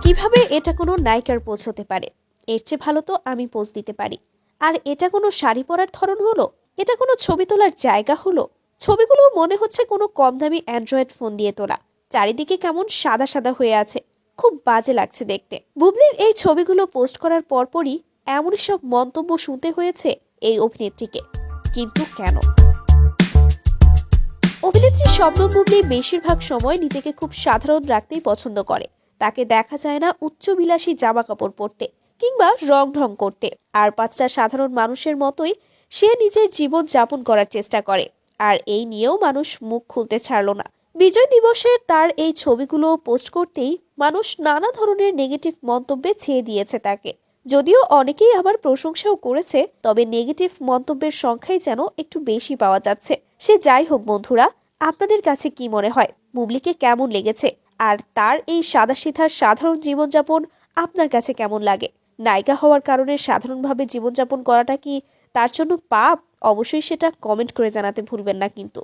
কিভাবে এটা কোনো নায়িকার পোজ হতে পারে? এর চেয়ে ভালো তো আমি পোজ দিতে পারি। আর এটা কোনো শাড়ি পরার ধরন হলো? এটা কোনো ছবি তোলার জায়গা হলো? ছবিগুলো মনে হচ্ছে কোনো কম দামি অ্যান্ড্রয়েড ফোন দিয়ে তোলা। চারিদিকে কেমন সাদা সাদা হয়ে আছে, খুব বাজে লাগছে দেখতে। বুবলির এই ছবিগুলো পোস্ট করার পরপরই এমনই সব মন্তব্য শুনতে হয়েছে এই অভিনেত্রীকে। কিন্তু কেন? অভিনেত্রী শবনম বুবলি বেশিরভাগ সময় নিজেকে খুব সাধারণ রাখতেই পছন্দ করে। তাকে দেখা যায় না উচ্চবিলাসী জামা কাপড় পরতে কিংবা রং ঢং করতে। আর পাঁচটা সাধারণ মানুষের মতোই সে নিজের জীবন যাপন করার চেষ্টা করে। আর এই নিয়েও মানুষ মুখ খুলতে ছাড়ল না। বিজয় দিবসের তার এই ছবিগুলো পোস্ট করতেই মানুষ নানা ধরনের নেগেটিভ মন্তব্যে ছেয়ে দিয়েছে তাকে। যদিও অনেকেই আবার প্রশংসাও করেছে, তবে নেগেটিভ মন্তব্যের সংখ্যাই যেন একটু বেশি পাওয়া যাচ্ছে। সে যাই হোক বন্ধুরা, আপনাদের কাছে কি মনে হয় বুবলিকে কেমন লেগেছে? আর তার এই সাদাসিধার সাধারণ জীবনযাপন আপনার কাছে কেমন লাগে? নায়িকা হওয়ার কারণে সাধারণভাবে জীবনযাপন করাটা কি তার জন্য পাপ? অবশ্যই সেটা কমেন্ট করে জানাতে ভুলবেন না কিন্তু।